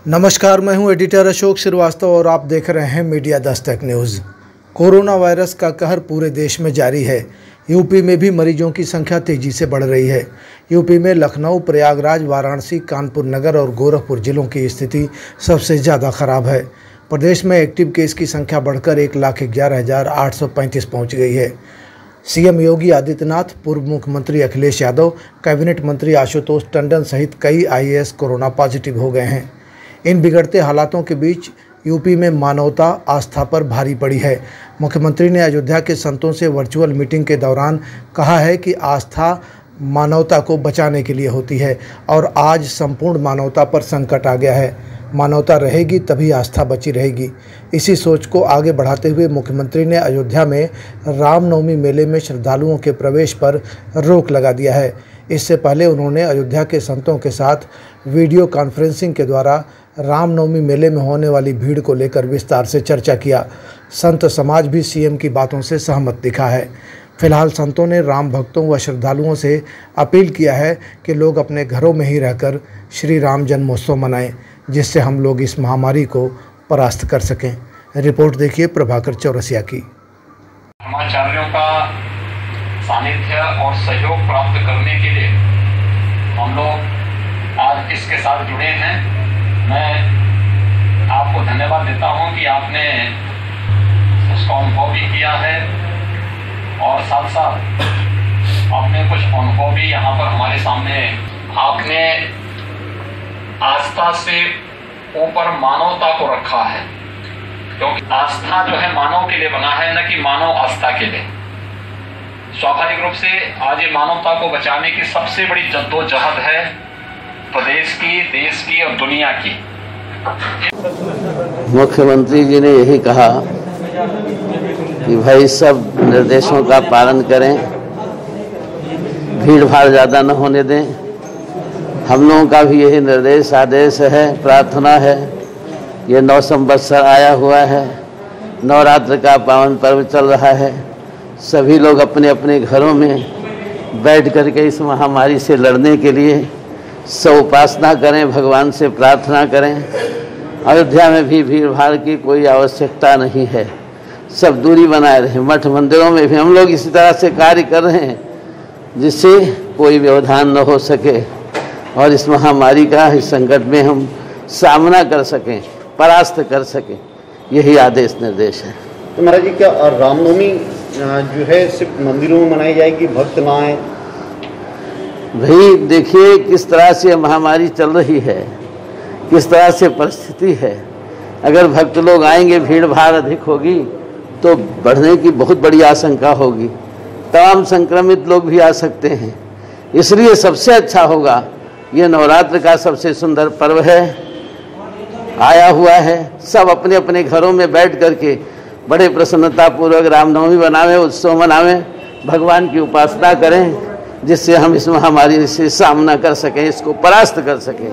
नमस्कार, मैं हूं एडिटर अशोक श्रीवास्तव और आप देख रहे हैं media Dastak news. Corona virus का कहर पूरे देश में जारी है। यूपी में भी मरीजों की संख्या तेजी से बढ़ रही है। यूपी में लखनऊ, प्रयागराज, वाराणसी, कानपुर नगर और गोरखपुर जिलों की स्थिति सबसे ज़्यादा खराब है। प्रदेश में एक्टिव केस की संख्या बढ़कर 1,11,835 पहुँच गई है। सीएम योगी आदित्यनाथ, पूर्व मुख्यमंत्री अखिलेश यादव, कैबिनेट मंत्री आशुतोष टंडन सहित कई आईएएस कोरोना पॉजिटिव हो गए हैं। इन बिगड़ते हालातों के बीच यूपी में मानवता आस्था पर भारी पड़ी है। मुख्यमंत्री ने अयोध्या के संतों से वर्चुअल मीटिंग के दौरान कहा है कि आस्था मानवता को बचाने के लिए होती है और आज संपूर्ण मानवता पर संकट आ गया है। मानवता रहेगी तभी आस्था बची रहेगी। इसी सोच को आगे बढ़ाते हुए मुख्यमंत्री ने अयोध्या में रामनवमी मेले में श्रद्धालुओं के प्रवेश पर रोक लगा दिया है। इससे पहले उन्होंने अयोध्या के संतों के साथ वीडियो कॉन्फ्रेंसिंग के द्वारा रामनवमी मेले में होने वाली भीड़ को लेकर विस्तार से चर्चा किया। संत समाज भी सीएम की बातों से सहमत दिखा है। फिलहाल संतों ने राम भक्तों व श्रद्धालुओं से अपील किया है कि लोग अपने घरों में ही रहकर श्री राम जन्मोत्सव मनाएं, जिससे हम लोग इस महामारी को परास्त कर सकें। रिपोर्ट देखिए प्रभाकर चौरसिया की। आचार्यों का सानिध्य और सहयोग प्राप्त करने के लिए हम लोग आज इसके साथ जुड़े हैं। मैं आपको धन्यवाद देता हूं कि आपने उसका अनुभव भी किया है और साथ साथ आपने कुछ अनुभव भी यहाँ पर हमारे सामने आपने आस्था से ऊपर मानवता को रखा है, क्योंकि आस्था जो है मानव के लिए बना है, न कि मानव आस्था के लिए। स्वाभाविक रूप से आज ये मानवता को बचाने की सबसे बड़ी जद्दोजहद है प्रदेश की, देश की और दुनिया की। मुख्यमंत्री जी ने यही कहा कि भाई सब निर्देशों का पालन करें, भीड़ भाड़ ज़्यादा न होने दें। हम लोगों का भी यही निर्देश आदेश है, प्रार्थना है। ये 9 संवत्सर आया हुआ है, नवरात्र का पावन पर्व चल रहा है। सभी लोग अपने अपने घरों में बैठ करके इस महामारी से लड़ने के लिए सब उपासना करें, भगवान से प्रार्थना करें। अयोध्या में भी भीड़ भाड़ की कोई आवश्यकता नहीं है, सब दूरी बनाए रहें। मठ मंदिरों में भी हम लोग इसी तरह से कार्य कर रहे हैं जिससे कोई व्यवधान न हो सके और इस महामारी का, इस संकट में हम सामना कर सकें, परास्त कर सकें। यही आदेश निर्देश है। तो महाराज जी, क्या रामनवमी जो है सिर्फ मंदिरों में मनाई जाएगी, भक्त ना आए? भाई देखिए किस तरह से महामारी चल रही है, किस तरह से परिस्थिति है। अगर भक्त लोग आएंगे, भीड़ भाड़ अधिक होगी तो बढ़ने की बहुत बड़ी आशंका होगी। तमाम संक्रमित लोग भी आ सकते हैं। इसलिए सबसे अच्छा होगा, ये नवरात्र का सबसे सुंदर पर्व है, आया हुआ है। सब अपने अपने घरों में बैठ करके बड़े प्रसन्नता पूर्वक रामनवमी बनावें, उत्सव मनावें, भगवान की उपासना करें, जिससे हम इस महामारी से सामना कर सकें, इसको परास्त कर सकें।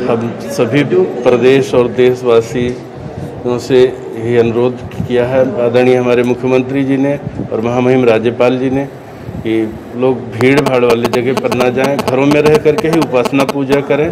हम सभी प्रदेश और देशवासियों से यही अनुरोध किया है आदरणीय हमारे मुख्यमंत्री जी ने और महामहिम राज्यपाल जी ने कि लोग भीड़ भाड़ वाली जगह पर ना जाएं, घरों में रह करके ही उपासना पूजा करें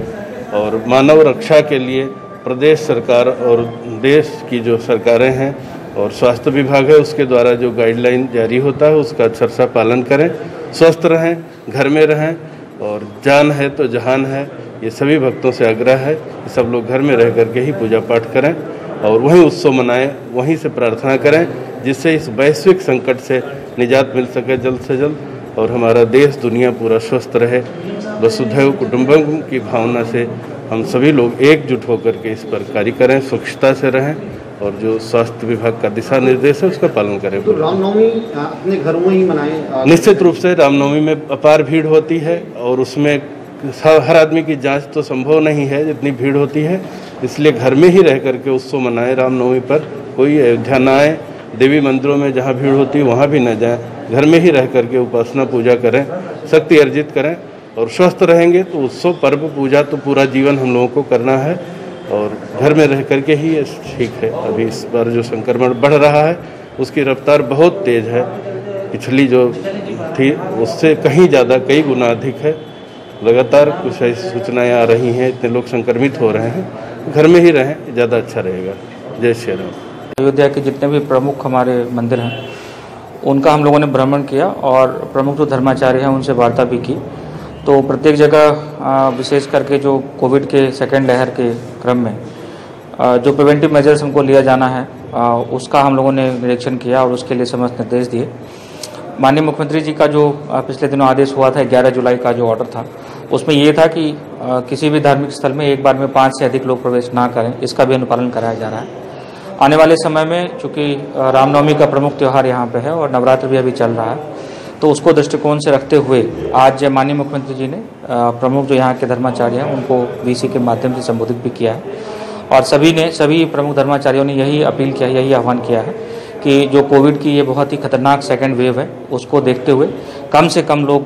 और मानव रक्षा के लिए प्रदेश सरकार और देश की जो सरकारें हैं और स्वास्थ्य विभाग है उसके द्वारा जो गाइडलाइन जारी होता है उसका अक्षर सा पालन करें। स्वस्थ रहें, घर में रहें और जान है तो जहान है। ये सभी भक्तों से आग्रह है कि सब लोग घर में रह करके ही पूजा पाठ करें और वहीं उत्सव मनाएं, वहीं से प्रार्थना करें, जिससे इस वैश्विक संकट से निजात मिल सके जल्द से जल्द और हमारा देश दुनिया पूरा स्वस्थ रहे। वसुधैव कुटुंबकम की भावना से हम सभी लोग एकजुट होकर के इस पर कार्य करें, स्वच्छता से रहें और जो स्वास्थ्य विभाग का दिशा निर्देश है उसका पालन करें। तो रामनवमी अपने घरों में ही मनाएं? निश्चित रूप से रामनवमी में अपार भीड़ होती है और उसमें हर आदमी की जांच तो संभव नहीं है जितनी भीड़ होती है, इसलिए घर में ही रह करके उत्सव मनाएं। रामनवमी पर कोई अयोध्या न आए, देवी मंदिरों में जहाँ भीड़ होती है वहाँ भी न जाएं, घर में ही रह करके उपासना पूजा करें, शक्ति अर्जित करें और स्वस्थ रहेंगे तो उत्सव पर्व पूजा तो पूरा जीवन हम लोगों को करना है और घर में रह करके ही ये ठीक है। अभी इस बार जो संक्रमण बढ़ रहा है उसकी रफ्तार बहुत तेज़ है, पिछली जो थी उससे कहीं ज़्यादा, कई गुना अधिक है। लगातार कुछ ऐसी सूचनाएं आ रही हैं, इतने लोग संक्रमित हो रहे हैं, घर में ही रहें, ज़्यादा अच्छा रहेगा। जय श्री राम। अयोध्या के जितने भी प्रमुख हमारे मंदिर हैं उनका हम लोगों ने भ्रमण किया और प्रमुख जो धर्माचार्य हैं उनसे वार्ता भी की। तो प्रत्येक जगह विशेष करके जो कोविड के सेकेंड लहर के क्रम में जो प्रिवेंटिव मेजर्स हमको लिया जाना है उसका हम लोगों ने निरीक्षण किया और उसके लिए समस्त निर्देश दिए। माननीय मुख्यमंत्री जी का जो पिछले दिनों आदेश हुआ था 11 जुलाई का जो ऑर्डर था उसमें ये था कि किसी भी धार्मिक स्थल में एक बार में 5 से अधिक लोग प्रवेश ना करें, इसका भी अनुपालन कराया जा रहा है। आने वाले समय में चूँकि रामनवमी का प्रमुख त्यौहार यहाँ पे है और नवरात्र भी अभी चल रहा है, तो उसको दृष्टिकोण से रखते हुए आज माननीय मुख्यमंत्री जी ने प्रमुख जो यहाँ के धर्माचार्य हैं उनको वीसी के माध्यम से संबोधित भी किया है और सभी प्रमुख धर्माचार्यों ने यही अपील किया, यही आह्वान किया है कि जो कोविड की ये बहुत ही खतरनाक सेकेंड वेव है उसको देखते हुए कम से कम लोग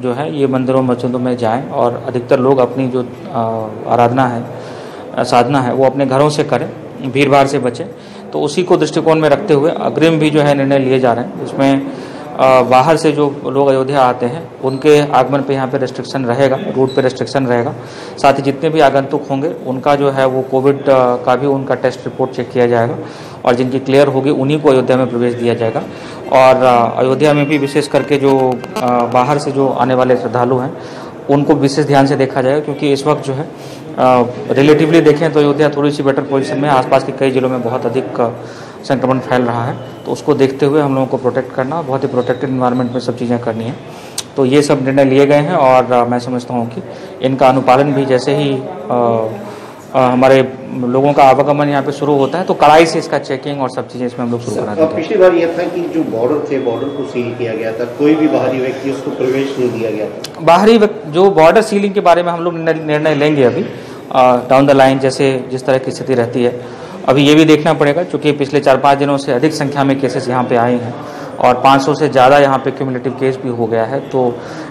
जो है ये मंदिरों मस्जिदों में जाएं और अधिकतर लोग अपनी जो आराधना है, साधना है, वो अपने घरों से करें, भीड़ भाड़ से बचें। तो उसी को दृष्टिकोण में रखते हुए अग्रिम भी जो है निर्णय लिए जा रहे हैं। इसमें बाहर से जो लोग अयोध्या आते हैं उनके आगमन पे यहाँ पे रेस्ट्रिक्शन रहेगा, रूट पे रेस्ट्रिक्शन रहेगा। साथ ही जितने भी आगंतुक होंगे उनका जो है वो कोविड का भी उनका टेस्ट रिपोर्ट चेक किया जाएगा और जिनकी क्लियर होगी उन्हीं को अयोध्या में प्रवेश दिया जाएगा। और अयोध्या में भी विशेष करके जो बाहर से जो आने वाले श्रद्धालु हैं उनको विशेष ध्यान से देखा जाएगा, क्योंकि इस वक्त जो है रिलेटिवली देखें तो अयोध्या थोड़ी सी बेटर पोजीशन में, आसपास के कई जिलों में बहुत अधिक संक्रमण फैल रहा है। तो उसको देखते हुए हम लोगों को प्रोटेक्ट करना, बहुत ही प्रोटेक्टेड इन्वायरमेंट में सब चीज़ें करनी है। तो ये सब निर्णय लिए गए हैं और मैं समझता हूँ कि इनका अनुपालन भी जैसे ही हमारे लोगों का आवागमन यहाँ पे शुरू होता है तो कड़ाई से इसका चेकिंग और सब चीज़ें इसमें हम लोग शुरू करा देंगे। पिछली बार यह था कि जो बॉर्डर थे, बॉर्डर को सील किया गया था, कोई भी बाहरी व्यक्ति उसको प्रवेश नहीं दिया गया था। बाहरी जो बॉर्डर सीलिंग के बारे में हम लोग निर्णय लेंगे अभी डाउन द लाइन, जैसे जिस तरह की स्थिति रहती है। अभी ये भी देखना पड़ेगा क्योंकि पिछले 4-5 दिनों से अधिक संख्या में केसेस यहाँ पे आए हैं और 500 से ज़्यादा यहाँ पे क्यूमुलेटिव केस भी हो गया है। तो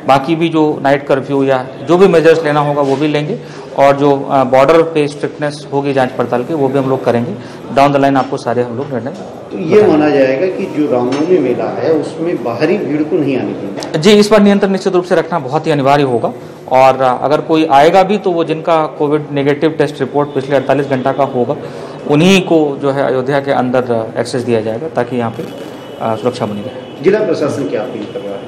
बाकी भी जो नाइट कर्फ्यू या जो भी मेजर्स लेना होगा वो भी लेंगे और जो बॉर्डर पे स्ट्रिक्टनेस होगी जांच पड़ताल की वो भी हम लोग करेंगे। डाउन द लाइन आपको सारे हम लोग निर्णय तो ये माना जाएगा कि जो रामनवमी मेला है उसमें बाहरी भीड़ को नहीं आने देंगे। जी, इस पर नियंत्रण निश्चित रूप से रखना बहुत ही अनिवार्य होगा और अगर कोई आएगा भी तो वो जिनका कोविड नेगेटिव टेस्ट रिपोर्ट पिछले 48 घंटा का होगा उन्हीं को जो है अयोध्या के अंदर एक्सेस दिया जाएगा ताकि यहाँ पे सुरक्षा बनी रहे। जिला प्रशासन क्या अपील कर रहा है?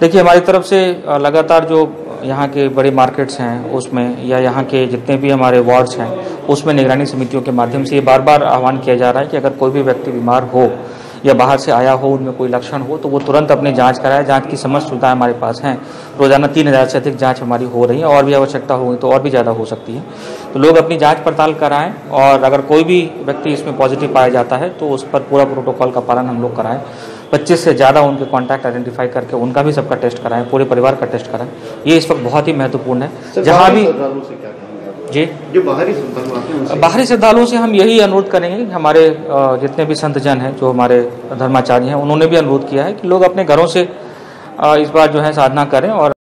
देखिए, हमारी तरफ से लगातार जो यहाँ के बड़े मार्केट्स हैं उसमें या यहाँ के जितने भी हमारे वार्ड्स हैं उसमें निगरानी समितियों के माध्यम से ये बार बार आह्वान किया जा रहा है कि अगर कोई भी व्यक्ति बीमार हो या बाहर से आया हो, उनमें कोई लक्षण हो तो वो तुरंत अपनी जांच कराए। जांच की समस्त सुविधाएं हमारे पास हैं। रोजाना 3000 से अधिक जांच हमारी हो रही है और भी आवश्यकता होगी तो और भी ज़्यादा हो सकती है। तो लोग अपनी जांच पड़ताल कराएं और अगर कोई भी व्यक्ति इसमें पॉजिटिव पाया जाता है तो उस पर पूरा प्रोटोकॉल का पालन हम लोग कराएं। 25 से ज़्यादा उनके कॉन्टैक्ट आइडेंटिफाई करके उनका भी सबका टेस्ट कराएं, पूरे परिवार का टेस्ट कराएं। ये इस वक्त बहुत ही महत्वपूर्ण है। जहाँ भी जी जो बाहरी श्रद्धालुओं से हम यही अनुरोध करेंगे कि हमारे जितने भी संत जन हैं, जो हमारे धर्माचार्य हैं, उन्होंने भी अनुरोध किया है कि लोग अपने घरों से इस बार जो है साधना करें और